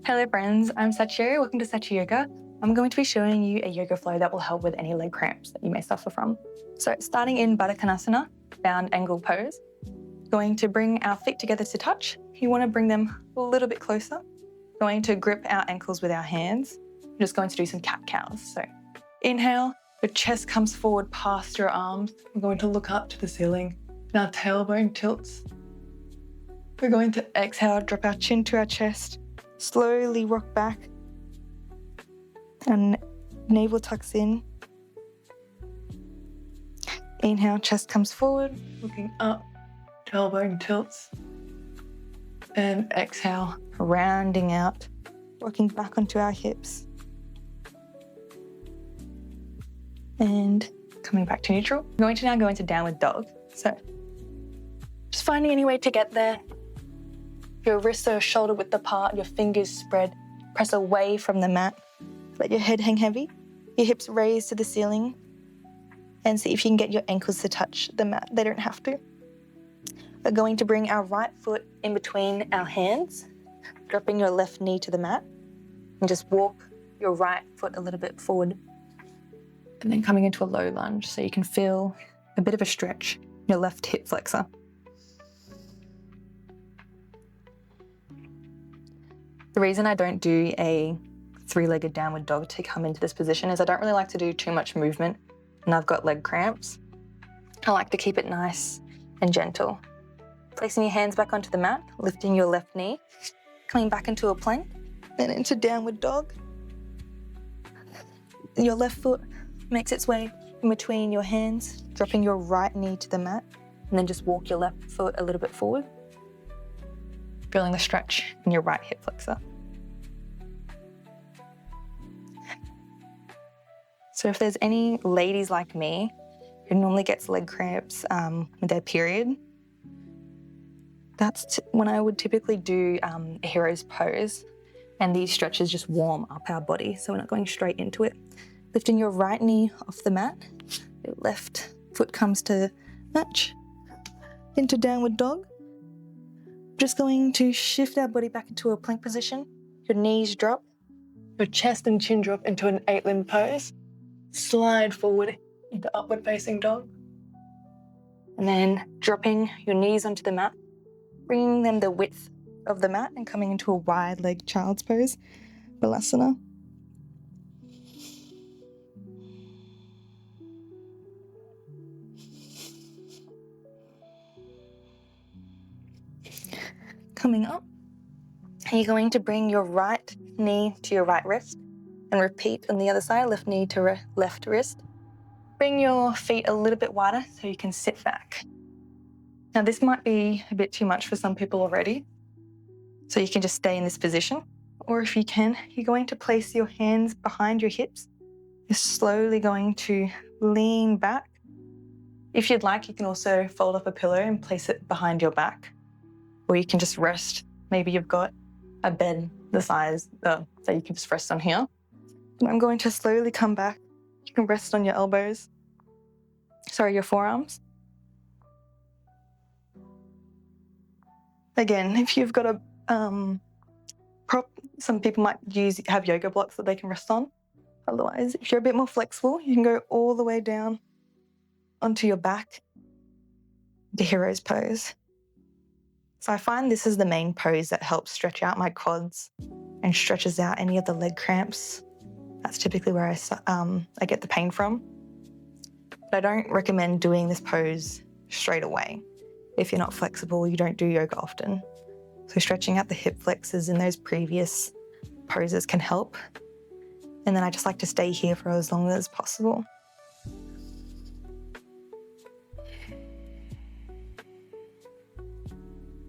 Hello friends, I'm Satchio. Welcome to SATCHIYOGA. I'm going to be showing you a yoga flow that will help with any leg cramps that you may suffer from. So starting in Baddha Konasana, bound angle pose, going to bring our feet together to touch. You want to bring them a little bit closer. Going to grip our ankles with our hands. We're just going to do some cat-cows. So inhale, your chest comes forward past your arms. We're going to look up to the ceiling and our tailbone tilts. We're going to exhale, drop our chin to our chest. Slowly rock back and navel tucks in. Inhale, chest comes forward, looking up, tailbone tilts. And exhale, rounding out, rocking back onto our hips. And coming back to neutral. We're going to now go into downward dog. So just finding any way to get there. Your wrists are shoulder width apart, your fingers spread, press away from the mat. Let your head hang heavy, your hips raise to the ceiling, and see if you can get your ankles to touch the mat. They don't have to. We're going to bring our right foot in between our hands, dropping your left knee to the mat, and just walk your right foot a little bit forward. And then coming into a low lunge so you can feel a bit of a stretch in your left hip flexor. The reason I don't do a three-legged downward dog to come into this position is I don't really like to do too much movement and I've got leg cramps. I like to keep it nice and gentle. Placing your hands back onto the mat, lifting your left knee, coming back into a plank, then into downward dog. Your left foot makes its way in between your hands, dropping your right knee to the mat, and then just walk your left foot a little bit forward. Feeling the stretch in your right hip flexor. So if there's any ladies like me who normally gets leg cramps with their period, that's when I would typically do a hero's pose, and these stretches just warm up our body so we're not going straight into it. Lifting your right knee off the mat, your left foot comes to match, into downward dog. Just going to shift our body back into a plank position. Your knees drop, your chest and chin drop into an 8-limb pose. Slide forward into upward facing dog. And then dropping your knees onto the mat, bringing them the width of the mat and coming into a wide leg child's pose, virasana. Coming up, you're going to bring your right knee to your right wrist and repeat on the other side, left knee to left wrist. Bring your feet a little bit wider so you can sit back. Now this might be a bit too much for some people already, so you can just stay in this position. Or if you can, you're going to place your hands behind your hips. You're slowly going to lean back. If you'd like, you can also fold up a pillow and place it behind your back. Or you can just rest. Maybe you've got a bed the size that you can just rest on here. And I'm going to slowly come back. You can rest on your elbows. Your forearms. Again, if you've got a prop, some people might have yoga blocks that they can rest on. Otherwise, if you're a bit more flexible, you can go all the way down onto your back, the hero's pose. So I find this is the main pose that helps stretch out my quads and stretches out any of the leg cramps. That's typically where I get the pain from. But I don't recommend doing this pose straight away. If you're not flexible, you don't do yoga often. So stretching out the hip flexors in those previous poses can help. And then I just like to stay here for as long as possible.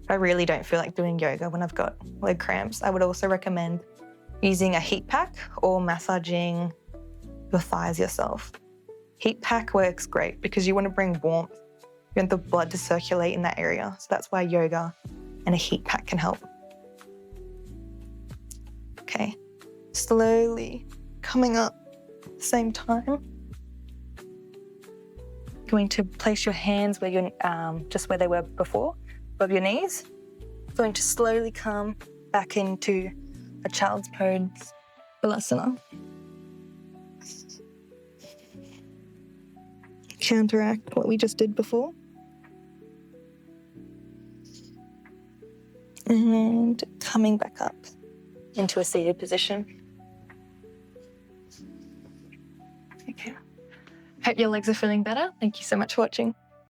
I really don't feel like doing yoga when I've got leg cramps. I would also recommend using a heat pack or massaging your thighs yourself. Heat pack works great because you want to bring warmth. You want the blood to circulate in that area. So that's why yoga and a heat pack can help. Okay, slowly coming up at the same time. Going to place your hands where you're just where they were before, above your knees. Going to slowly come back into a child's pose virasana. Counteract what we just did before. And coming back up into a seated position. Okay. Hope your legs are feeling better. Thank you so much for watching.